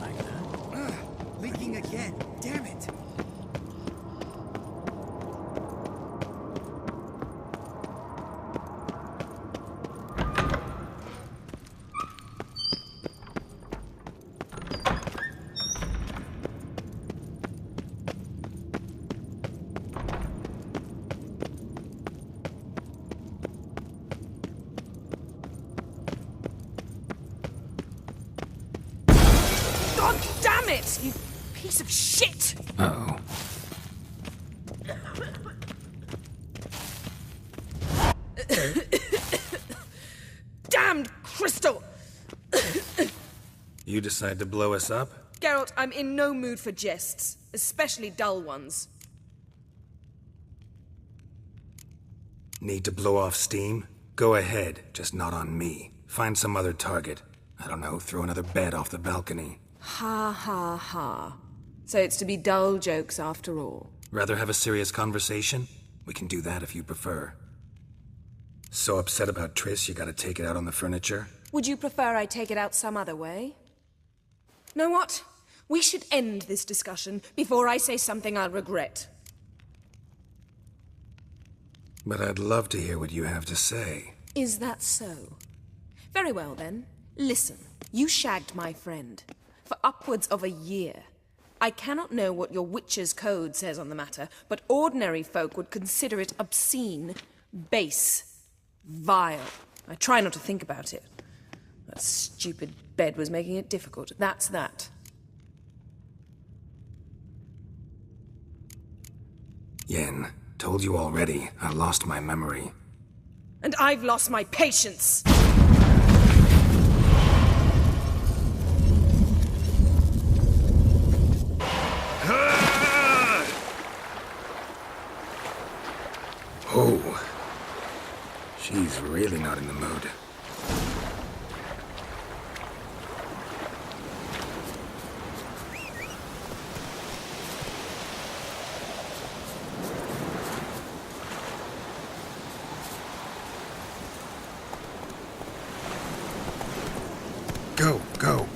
Like that? Leaking again. Damn it. God damn it, you piece of shit! Uh-oh. Damned crystal! You decide to blow us up? Geralt, I'm in no mood for jests, especially dull ones. Need to blow off steam? Go ahead, just not on me. Find some other target. I don't know, throw another bed off the balcony. Ha ha ha. So it's to be dull jokes after all. Rather have a serious conversation? We can do that if you prefer. So upset about Triss, you gotta take it out on the furniture? Would you prefer I take it out some other way? Know what? We should end this discussion before I say something I'll regret. But I'd love to hear what you have to say. Is that so? Very well then. Listen, you shagged my friend for upwards of a year. I cannot know what your witch's code says on the matter, but ordinary folk would consider it obscene, base, vile. I try not to think about it. That stupid bed was making it difficult. That's that. Yen, told you already, I lost my memory. And I've lost my patience! Oh. She's really not in the mood. Go, go.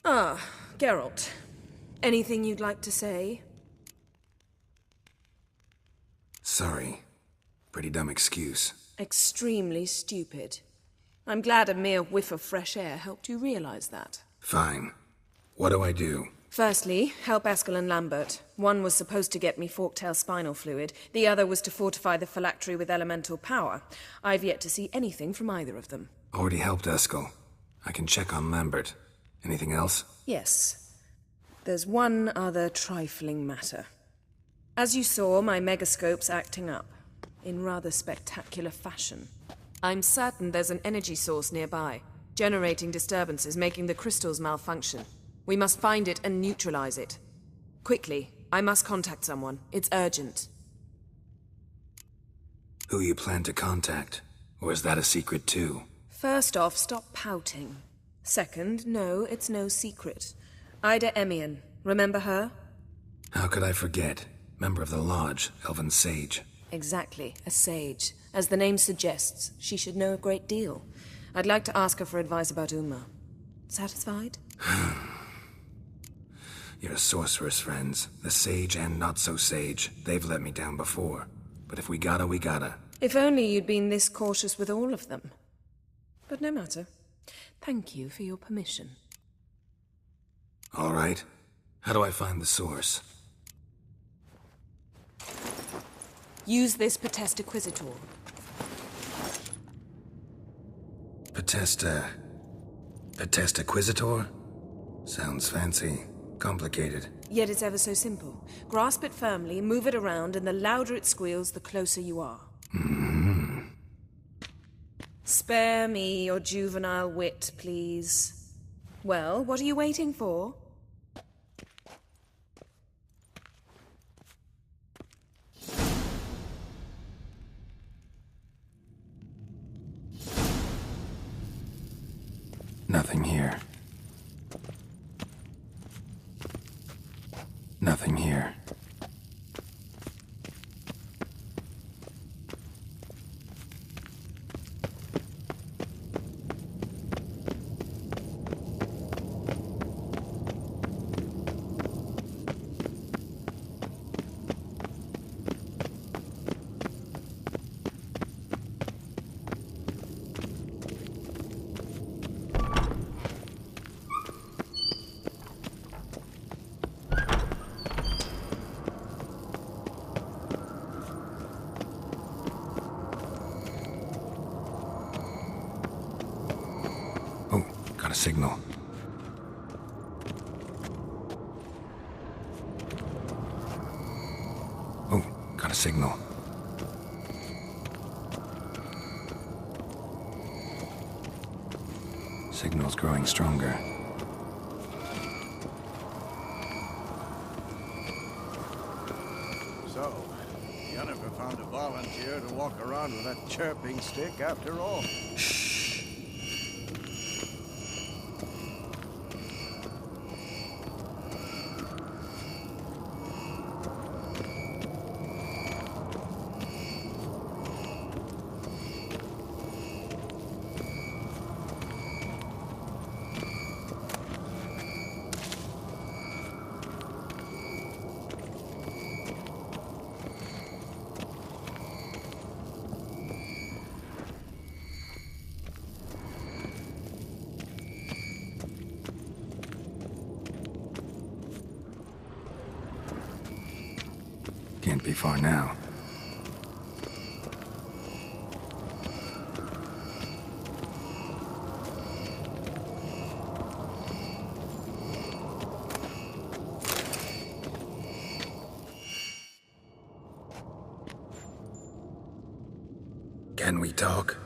Ah, Geralt. Anything you'd like to say? Sorry. Pretty dumb excuse. Extremely stupid. I'm glad a mere whiff of fresh air helped you realize that. Fine. What do I do? Firstly, help Eskel and Lambert. One was supposed to get me forktail spinal fluid, the other was to fortify the phylactery with elemental power. I've yet to see anything from either of them. Already helped Eskel. I can check on Lambert. Anything else? Yes. There's one other trifling matter. As you saw, my megascope's acting up, in rather spectacular fashion. I'm certain there's an energy source nearby, generating disturbances, making the crystals malfunction. We must find it and neutralize it. Quickly, I must contact someone. It's urgent. Who you plan to contact? Or is that a secret too? First off, stop pouting. Second, no, it's no secret. Ida Emian. Remember her? How could I forget? Member of the Lodge, Elven Sage. Exactly, a sage. As the name suggests, she should know a great deal. I'd like to ask her for advice about Uma. Satisfied? Your sorceress friends, the sage and not-so-sage, they've let me down before. But if we gotta, we gotta. If only you'd been this cautious with all of them. But no matter. Thank you for your permission. All right. How do I find the source? Use this Potesta Quisitor. Potesta Quisitor? Sounds fancy. Complicated. Yet it's ever so simple. Grasp it firmly, move it around, and the louder it squeals, the closer you are. Spare me your juvenile wit, please. Well, what are you waiting for? Nothing here. Nothing here. Got a signal. Oh, got a signal. Signal's growing stronger. So, Yennefer found a volunteer to walk around with that chirping stick after all. Can't be far now. Can we talk?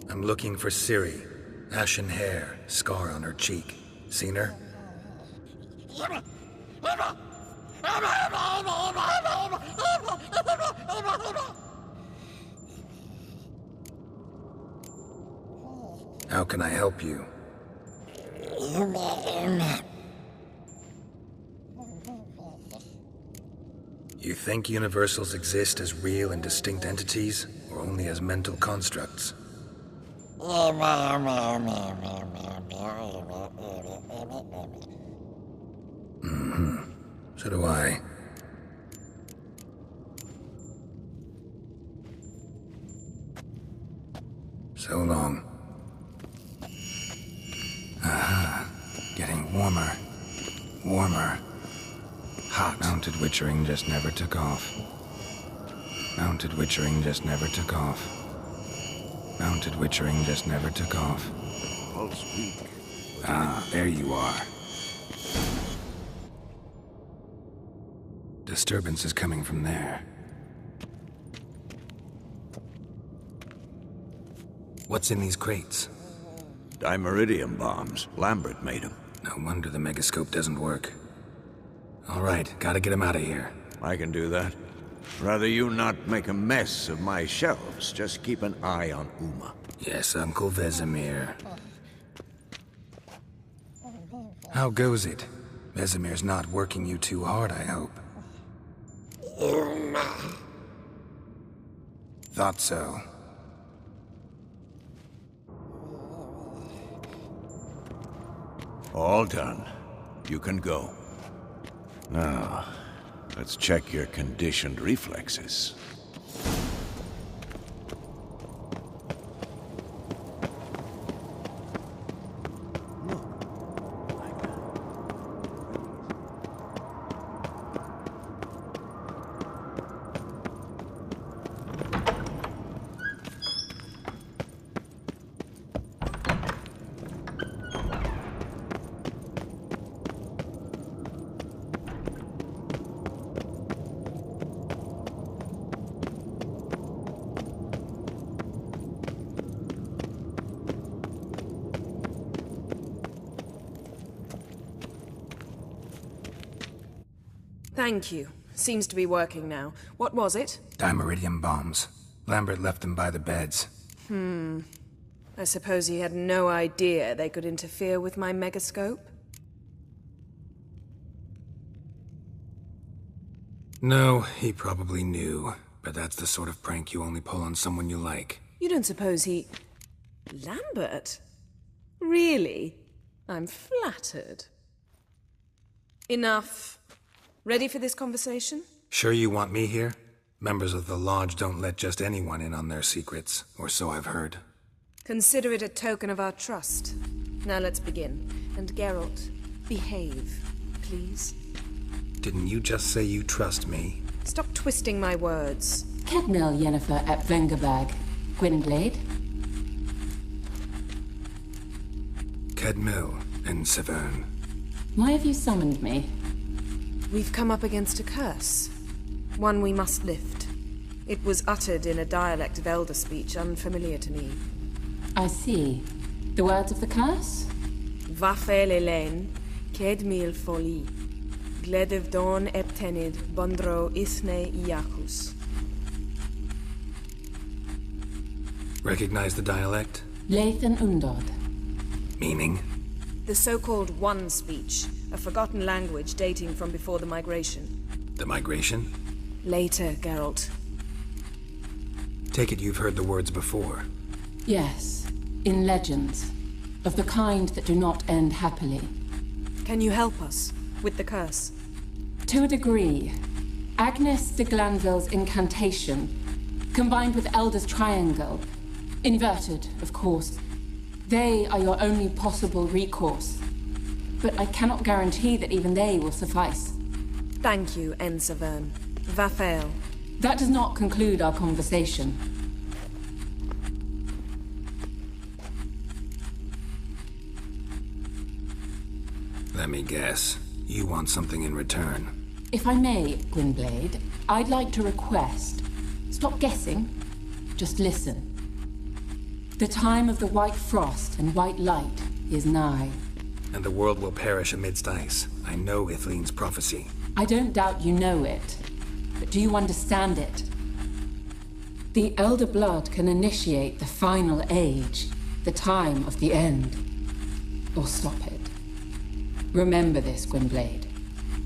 I'm looking for Ciri. Ashen hair, scar on her cheek. Seen her? How can I help you? You think universals exist as real and distinct entities, or only as mental constructs? So do I. So long. Getting warmer. Warmer. Hot. Mounted witchering just never took off. Mounted witchering just never took off. Mounted witchering just never took off. Pulse weak. Ah, there you are. Disturbance is coming from there. What's in these crates? Dimeridium bombs. Lambert made them. No wonder the megascope doesn't work. All right, gotta get him out of here. I can do that. Rather you not make a mess of my shelves. Just keep an eye on Uma. Yes, Uncle Vesemir. How goes it? Vesemir's not working you too hard, I hope. Thought so. All done. You can go. Now, let's check your conditioned reflexes. Thank you. Seems to be working now. What was it? Dimeridium bombs. Lambert left them by the beds. I suppose he had no idea they could interfere with my megascope? No, he probably knew. But that's the sort of prank you only pull on someone you like. You don't suppose he... Lambert? Really? I'm flattered. Enough. Ready for this conversation? Sure you want me here? Members of the Lodge don't let just anyone in on their secrets, or so I've heard. Consider it a token of our trust. Now let's begin. And Geralt, behave, please. Didn't you just say you trust me? Stop twisting my words. Kedmil Yennefer at Vengerberg. Gwynblade. Kedmil and Severn. Why have you summoned me? We've come up against a curse. One we must lift. It was uttered in a dialect of Elder speech unfamiliar to me. I see. The words of the curse? Vafel Elaine, Kedmil Foli, Gledev Don Eptenid, Bondro Ithne Iacus. Recognize the dialect? Lathan Undod. Meaning? The so-called One speech, a forgotten language dating from before the migration. The migration? Later, Geralt. Take it you've heard the words before. Yes, in legends. Of the kind that do not end happily. Can you help us with the curse? To a degree. Agnes de Glanville's incantation, combined with Elder's triangle, inverted, of course. They are your only possible recourse. But I cannot guarantee that even they will suffice. Thank you, Severn. Vafel. That does not conclude our conversation. Let me guess. You want something in return. If I may, Gwynblade, I'd like to request. Stop guessing. Just listen. The time of the white frost and white light is nigh. And the world will perish amidst ice. I know Ithleen's prophecy. I don't doubt you know it. But do you understand it? The Elder Blood can initiate the final age, the time of the end. Or stop it. Remember this, Gwynblade.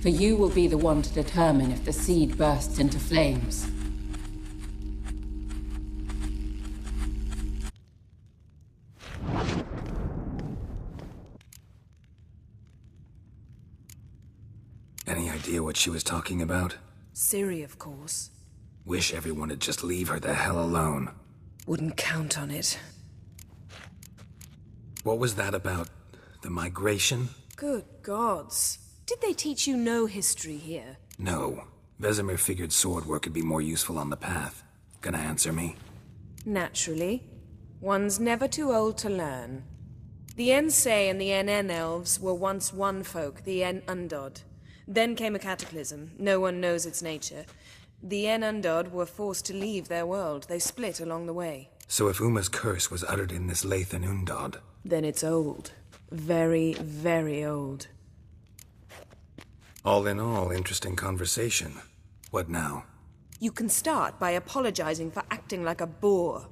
For you will be the one to determine if the seed bursts into flames. Any idea what she was talking about? Ciri, of course. Wish everyone would just leave her the hell alone. Wouldn't count on it. What was that about? The migration? Good gods. Did they teach you no history here? No. Vesemir figured sword work would be more useful on the path. Gonna answer me? Naturally. One's never too old to learn. The Ensei and the NN elves were once one folk, the En Undod. Then came a cataclysm. No one knows its nature. The En Undod were forced to leave their world. They split along the way. So if Uma's curse was uttered in this Lathan Undod... Then it's old. Very, very old. All in all, interesting conversation. What now? You can start by apologizing for acting like a boor,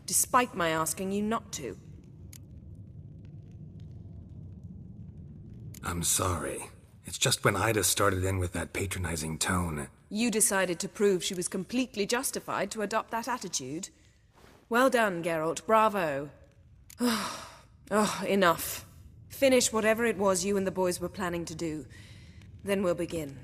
despite my asking you not to. I'm sorry. It's just when Ida started in with that patronizing tone... You decided to prove she was completely justified to adopt that attitude. Well done, Geralt. Bravo. Oh, enough. Finish whatever it was you and the boys were planning to do. Then we'll begin.